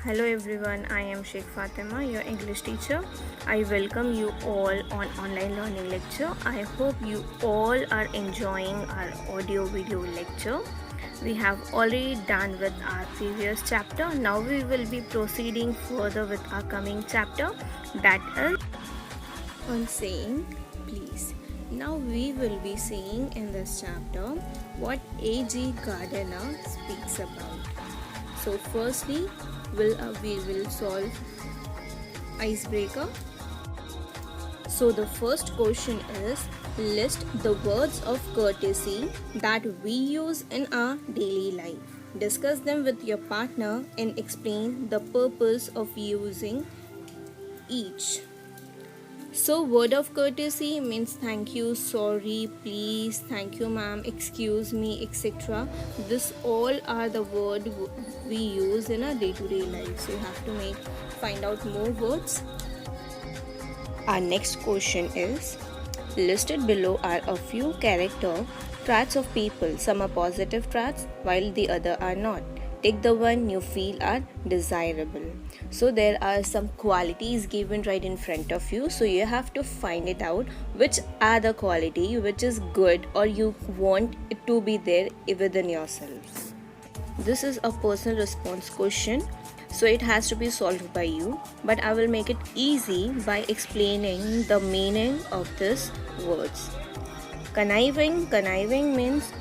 Hello everyone, I am Sheikh Fatima, your English teacher. I welcome you all on online learning lecture. I hope you all are enjoying our audio video lecture. We have already done with our previous chapter. Now we will be proceeding further with our coming chapter, that is on saying please. Now we will be seeing in this chapter what A.G. Gardner speaks about. So firstly, we will solve icebreaker. So the first question is, list the words of courtesy that we use in our daily life. Discuss them with your partner and explain the purpose of using each. So word of courtesy means thank you, sorry, please, thank you ma'am, excuse me, etc. This all are the word we use in our day-to-day life. So you have to find out more words. Our next question is, listed below are a few character traits of people. Some are positive traits while the other are not. Take the one you feel are desirable. So there are some qualities given right in front of you. So you have to find it out which are the quality which is good or you want it to be there within yourself. This is a personal response question. So it has to be solved by you. But I will make it easy by explaining the meaning of these words. Conniving means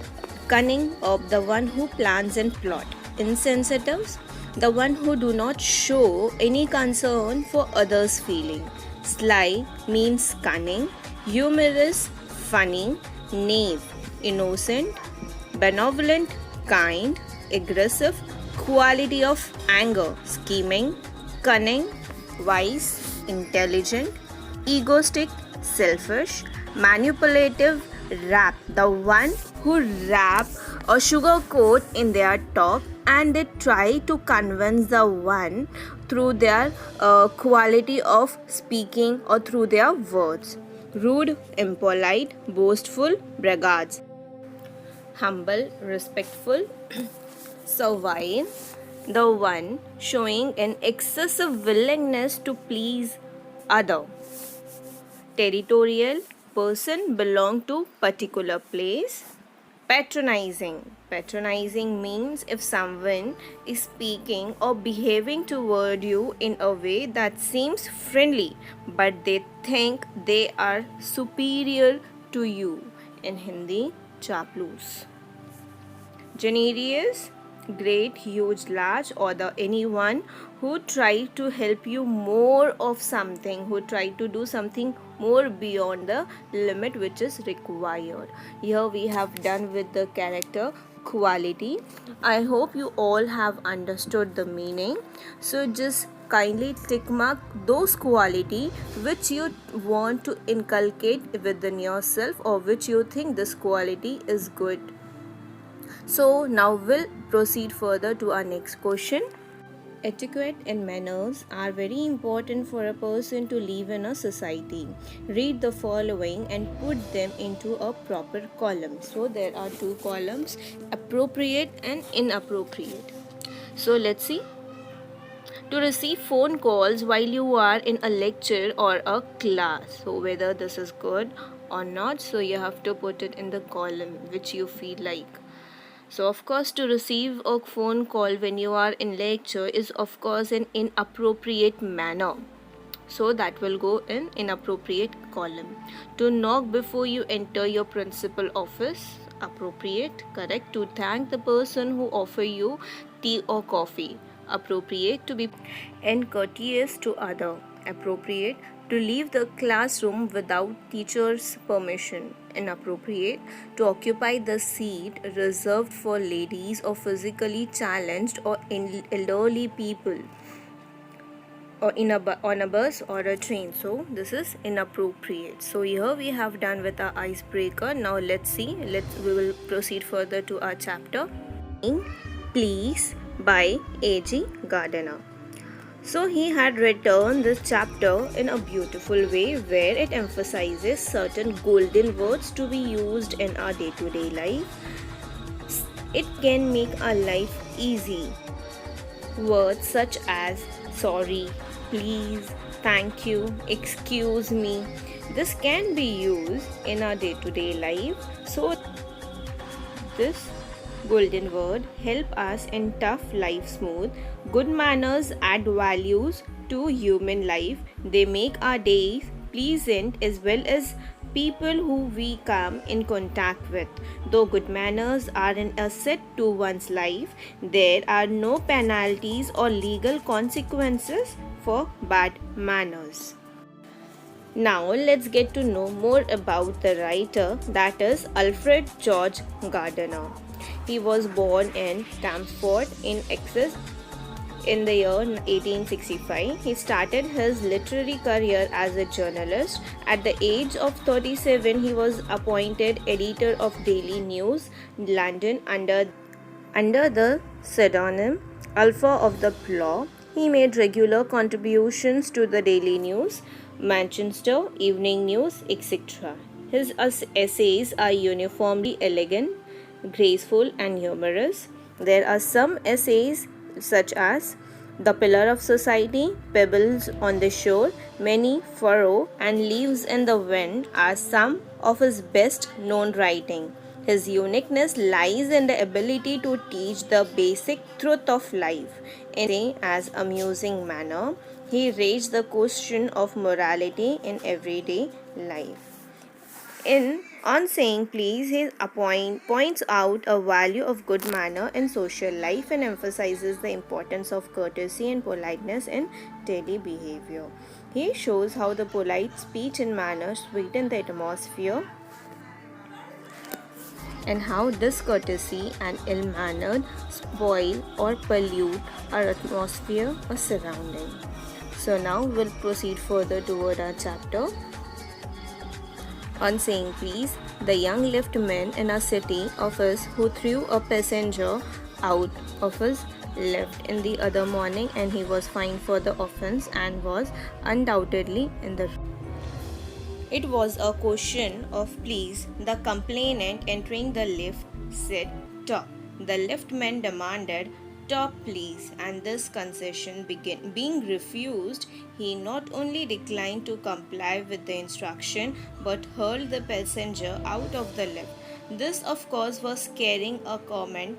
cunning of the one who plans and plot. Insensitives, the one who do not show any concern for others' feeling. Sly means cunning. Humorous, funny. Knave, innocent. Benevolent, kind. Aggressive, quality of anger, scheming. Cunning, wise, intelligent. Egoistic, selfish. Manipulative, wrap, the one who wrap or sugarcoat in their talk and they try to convince the one through their quality of speaking or through their words. Rude, impolite, boastful, braggarts. Humble, respectful, servile, the one showing an excessive willingness to please other. Territorial, person belong to particular place. Patronizing means if someone is speaking or behaving toward you in a way that seems friendly but they think they are superior to you. In Hindi, chaplus. Generous, great, huge, large, or the anyone who try to help you more of something, who try to do something more beyond the limit which is required. Here we have done with the character quality. I hope you all have understood the meaning. So just kindly tick mark those quality which you want to inculcate within yourself or which you think this quality is good. So now we'll proceed further to our next question. Etiquette and manners are very important for a person to live in a society. Read the following and put them into a proper column. So there are two columns, appropriate and inappropriate. So let's see. To receive phone calls while you are in a lecture or a class. So whether this is good or not, so you have to put it in the column which you feel like. So of course to receive a phone call when you are in lecture is of course an inappropriate manner. So that will go in inappropriate column. To knock before you enter your principal office, appropriate, correct. To thank the person who offer you tea or coffee, appropriate. To be and courteous to other, appropriate. To leave the classroom without teacher's permission, inappropriate. To occupy the seat reserved for ladies or physically challenged or elderly people or on a bus or a train. So this is inappropriate. So here we have done with our icebreaker. Now let's see. We will proceed further to our chapter. Please by A.G. Gardner. So he had written this chapter in a beautiful way where it emphasizes certain golden words to be used in our day-to-day life. It can make our life easy. Words such as sorry, please, thank you, excuse me. This can be used in our day to day life. So, this golden word help us in tough life smooth. Good manners add values to human life. They make our days pleasant as well as people who we come in contact with. Though good manners are an asset to one's life, there are no penalties or legal consequences for bad manners. Now let's get to know more about the writer, that is Alfred George Gardner. He was born in Chelmsford in Essex in the year 1865. He started his literary career as a journalist. At the age of 37, he was appointed editor of Daily News, London, under the pseudonym Alpha of the Plough. He made regular contributions to the Daily News, Manchester Evening News, etc. His essays are uniformly elegant, graceful, and humorous. There are some essays such as The Pillar of Society, Pebbles on the Shore, Many Furrow, and Leaves in the Wind are some of his best known writing. His uniqueness lies in the ability to teach the basic truth of life in as amusing manner. He raised the question of morality in everyday life. In On Saying Please, he points out a value of good manner in social life and emphasizes the importance of courtesy and politeness in daily behavior. He shows how the polite speech and manner sweeten the atmosphere and how discourtesy and ill mannered spoil or pollute our atmosphere or surrounding. So now we'll proceed further toward our chapter. On saying please, the young liftman in a city office who threw a passenger out of his lift in the other morning, and he was fined for the offense and was undoubtedly in the wrong. It was a question of please. The complainant entering the lift said top. The liftman demanded top please, and this concession being refused, he not only declined to comply with the instruction but hurled the passenger out of the lift. This of course was carrying a comment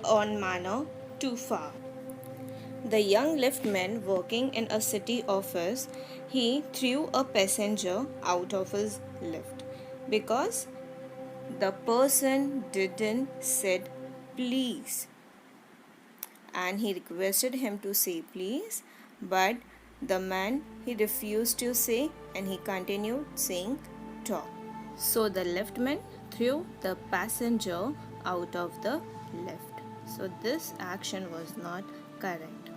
on manner too far. The young liftman working in a city office, he threw a passenger out of his lift because the person didn't said please, and he requested him to say please, but the man he refused to say and he continued saying talk. So the liftman threw the passenger out of the lift. So this action was not correct.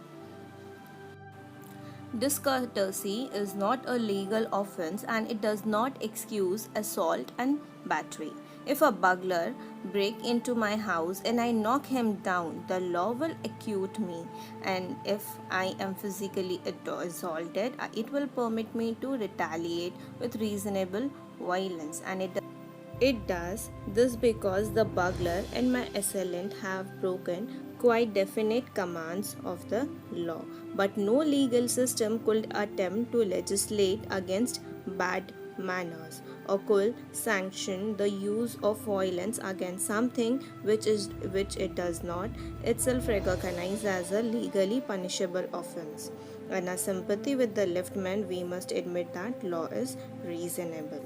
Discourtesy is not a legal offense and it does not excuse assault and battery. If a burglar break into my house and I knock him down, the law will acquit me, and if I am physically assaulted, it will permit me to retaliate with reasonable violence, and it does this because the burglar and my assailant have broken quite definite commands of the law. But no legal system could attempt to legislate against bad manners or could sanction the use of violence against something which it does not itself recognize as a legally punishable offense. In our sympathy with the liftman, we must admit that law is reasonable.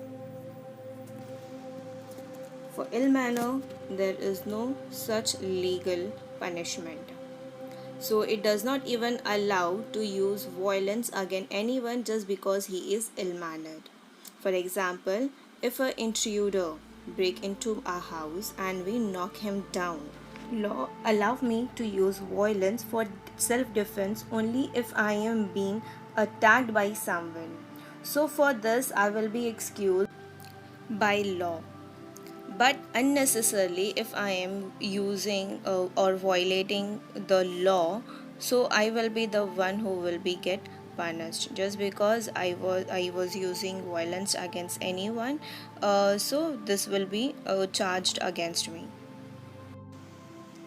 For ill manner, there is no such legal punishment. So it does not even allow to use violence against anyone just because he is ill-mannered. For example, if an intruder break into our house and we knock him down, law allow me to use violence for self-defense only if I am being attacked by someone. So for this I will be excused by law, but unnecessarily if I am using or violating the law, so I will be the one who will be get punished just because I was using violence against anyone. So this will be charged against me.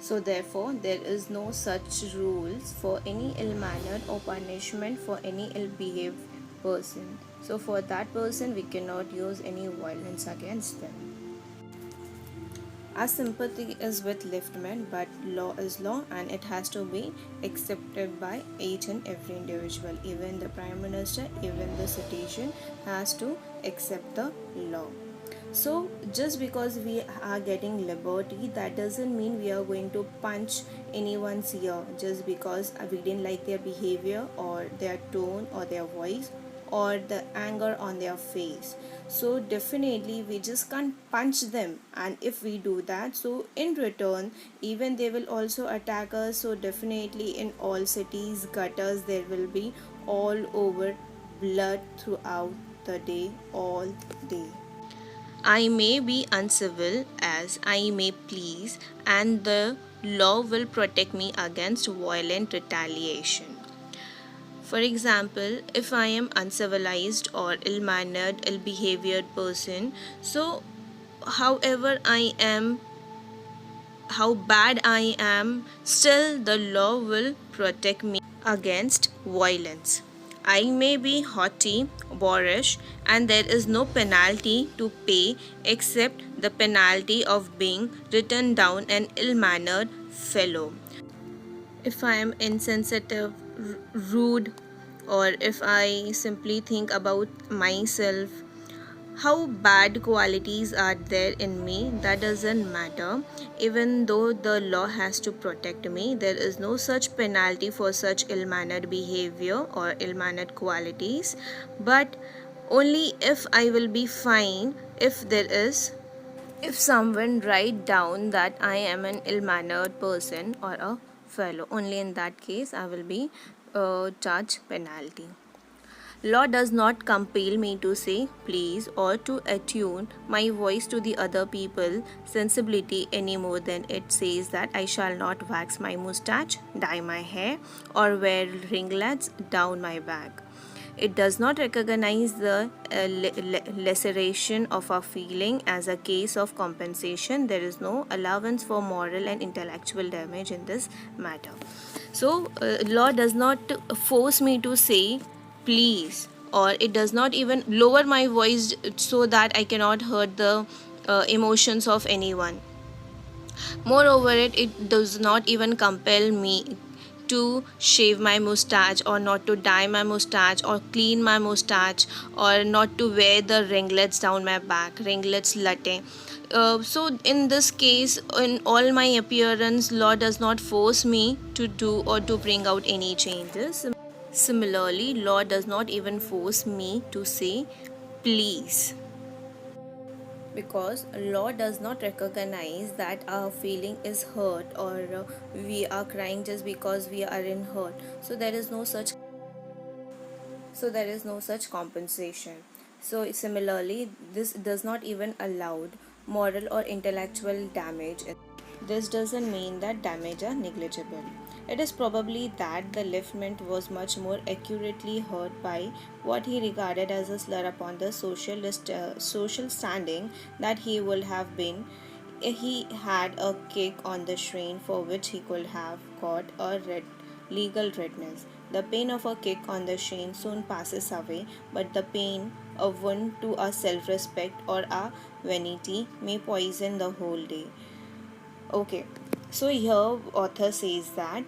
So therefore, there is no such rules for any ill-mannered or punishment for any ill-behaved person. So for that person, we cannot use any violence against them. Our sympathy is with liftmen, but law is law and it has to be accepted by each and every individual. Even the Prime Minister, even the citizen has to accept the law. So just because we are getting liberty, that doesn't mean we are going to punch anyone's ear just because we didn't like their behavior or their tone or their voice or the anger on their face. So definitely we just can't punch them, and if we do that, so in return even they will also attack us. So definitely in all cities, gutters, there will be all over blood throughout the day, all day. I may be uncivil as I may please, and the law will protect me against violent retaliation. For example, if I am uncivilized or ill mannered, ill behaviored person, so however I am, how bad I am, still the law will protect me against violence. I may be haughty, boorish, and there is no penalty to pay except the penalty of being written down an ill mannered fellow. If I am insensitive, rude, or if I simply think about myself, how bad qualities are there in me, that doesn't matter. Even though the law has to protect me, there is no such penalty for such ill-mannered behavior or ill-mannered qualities, but only if I will be fined if someone write down that I am an ill-mannered person or a fellow. Only in that case I will be charged penalty. Law does not compel me to say please or to attune my voice to the other people's sensibility any more than it says that I shall not wax my moustache, dye my hair, or wear ringlets down my back. It does not recognize the laceration of a feeling as a case of compensation. There is no allowance for moral and intellectual damage in this matter. So, law does not force me to say please, or it does not even lower my voice so that I cannot hurt the emotions of anyone. Moreover, it does not even compel me to shave my mustache or not to dye my mustache or clean my mustache or not to wear the ringlets down my back, ringlets latte. So in this case, in all my appearance, law does not force me to do or to bring out any changes. Similarly, law does not even force me to say please, because law does not recognize that our feeling is hurt or we are crying just because we are in hurt. So there is no such compensation. So similarly, this does not even allow moral or intellectual damage. This doesn't mean that damage are negligible. It is probably that the liftman was much more accurately hurt by what he regarded as a slur upon the social standing that he would have been if he had a kick on the shin for which he could have got a legal redress. The pain of a kick on the shin soon passes away, but the pain of wound to our self-respect or our vanity may poison the whole day. Okay, so here author says that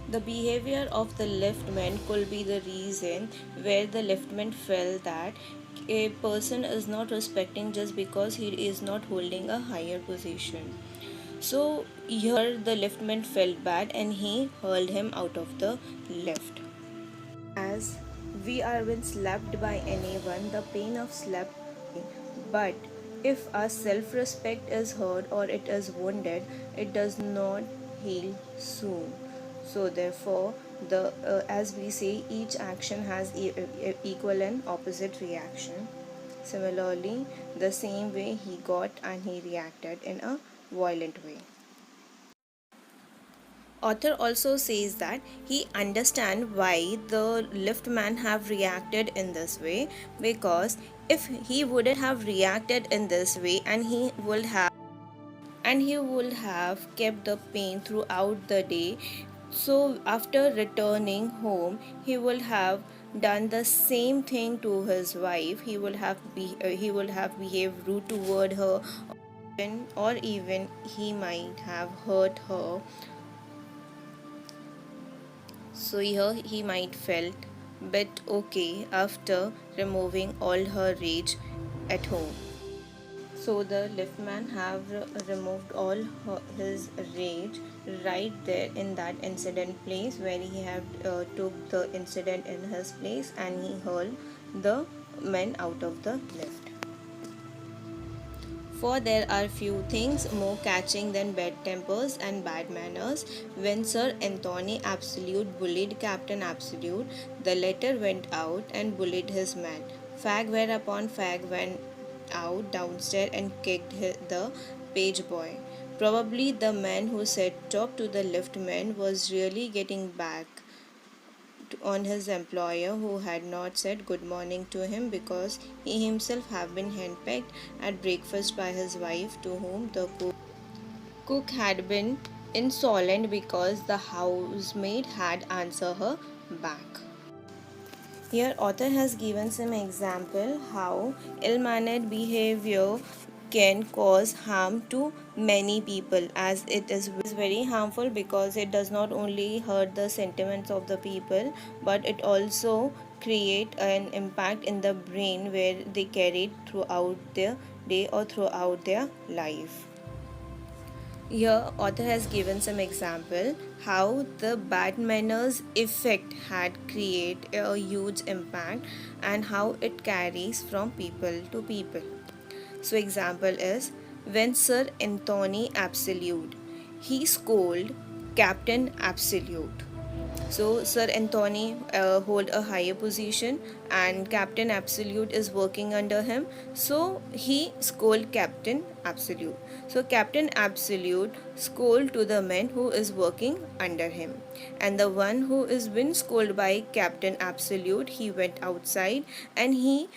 the behavior of the liftman could be the reason where the liftman felt that a person is not respecting just because he is not holding a higher position. So here the liftman felt bad and he hurled him out of the lift. As we are when slapped by anyone, the pain of slap, but if our self-respect is hurt or it is wounded, it does not heal soon. So therefore, the as we say, each action has equal and opposite reaction. Similarly, the same way he got and he reacted in a violent way. Author also says that he understands why the liftman have reacted in this way, because if he wouldn't have reacted in this way and he would have and he would have kept the pain throughout the day. So after returning home, he would have done the same thing to his wife. He would have behaved rude toward her, or even he might have hurt her. So here he might felt bit okay after removing all her rage at home. So the liftman have removed all his rage right there in that incident place, where he have took the incident in his place, and he hurled the men out of the lift. For there are few things more catching than bad tempers and bad manners. When Sir Anthony Absolute bullied Captain Absolute, the latter went out and bullied his man. Fag whereupon Fag went out downstairs and kicked the page boy. Probably the man who said top to the liftman was really getting back on his employer, who had not said good morning to him, because he himself had been henpecked at breakfast by his wife, to whom the cook had been insolent because the housemaid had answered her back. Here author has given some example how ill-mannered behavior can cause harm to many people, as it is very harmful because it does not only hurt the sentiments of the people, but it also create an impact in the brain where they carry it throughout their day or throughout their life. Here, author has given some example how the bad manners effect had create a huge impact, and how it carries from people to people. So, example is when Sir Anthony Absolute, he scolded Captain Absolute. So Sir Anthony hold a higher position, and Captain Absolute is working under him. So he scold Captain Absolute. So Captain Absolute scold to the man who is working under him, and the one who is been scolded by Captain Absolute, he went outside and he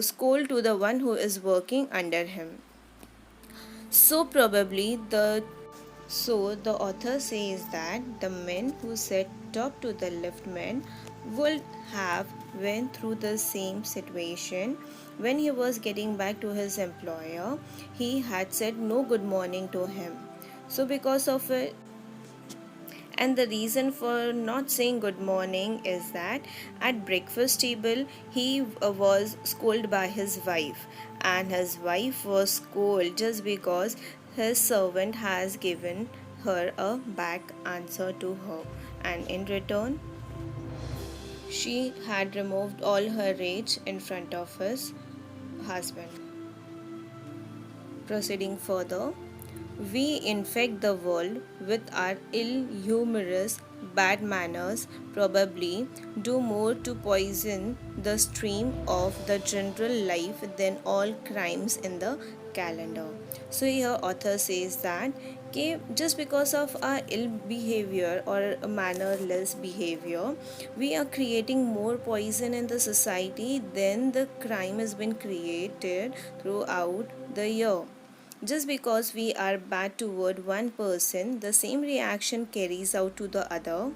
scold to the one who is working under him. So probably the author says that the men who sat top to the liftman would have went through the same situation. When he was getting back to his employer, he had said no good morning to him. So because of it, and the reason for not saying good morning is that at breakfast table he was scolded by his wife, and his wife was scolded just because his servant has given her a back answer to her, and in return she had removed all her rage in front of his husband. Proceeding further, we infect the world with our ill humorous bad manners, probably do more to poison the stream of the general life than all crimes in the calendar. So here author says that just because of our ill behavior or mannerless behavior, we are creating more poison in the society than the crime has been created throughout the year. Just because we are bad toward one person, the same reaction carries out to the other.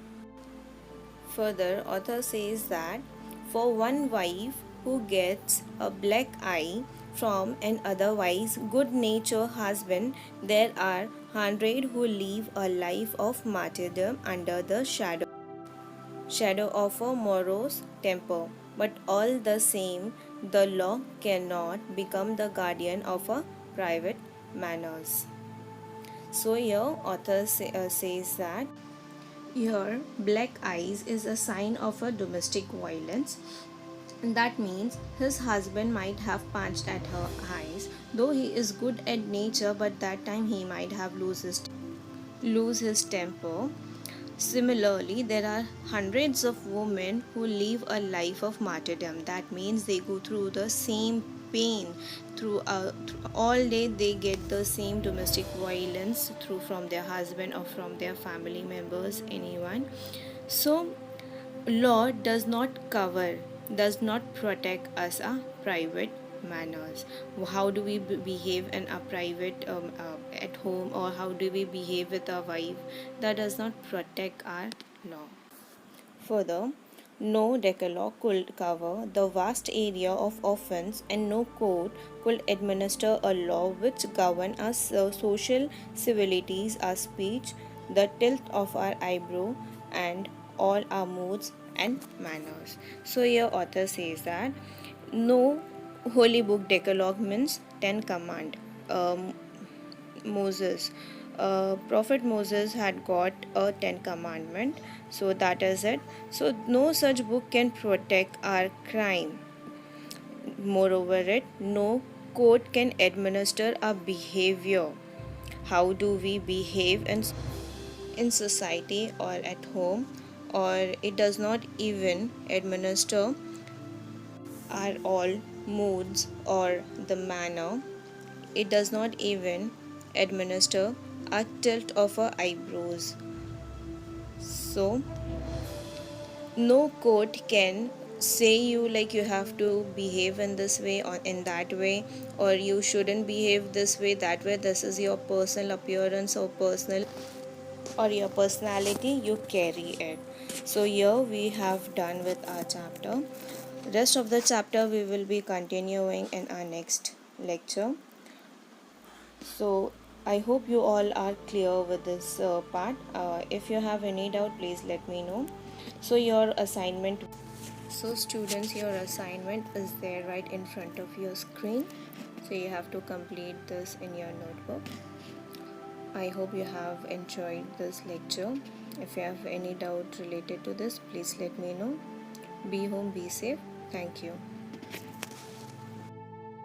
Further, author says that for one wife who gets a black eye from an otherwise good-natured husband, there are 100 who live a life of martyrdom under the shadow of a morose temper. But all the same, the law cannot become the guardian of a private manners. So here author says that here black eyes is a sign of a domestic violence. That means his husband might have punched at her eyes, though he is good at nature, but that time he might have lose his temper. Similarly, there are hundreds of women who live a life of martyrdom. That means they go through the same pain through all day. They get the same domestic violence through from their husband or from their family members, anyone. So, law does not protect us a private manners. How do we behave in a private at home, or how do we behave with our wife? That does not protect our law. Further, no decalogue could cover the vast area of offense, and no court could administer a law which govern our social civilities, our speech, the tilt of our eyebrow, and all our moods and manners. So here author says that no holy book decalogue means 10 command. Moses. Prophet Moses had got a Ten Commandment, so that is it. So no such book can protect our crime. Moreover, it no court can administer our behavior. How do we behave in society or at home, or it does not even administer our all moods or the manner. It does not even administer a tilt of our eyebrows. So, no court can say you like you have to behave in this way or in that way, or you shouldn't behave this way, that way. This is your personal appearance or personal or your personality, you carry it. So here we have done with our chapter. Rest of the chapter we will be continuing in our next lecture. So I hope you all are clear with this part. If you have any doubt, please let me know. So your assignment, so students, your assignment is there right in front of your screen. So you have to complete this in your notebook. I hope you have enjoyed this lecture. If you have any doubt related to this, please let me know. Be home, be safe. Thank you.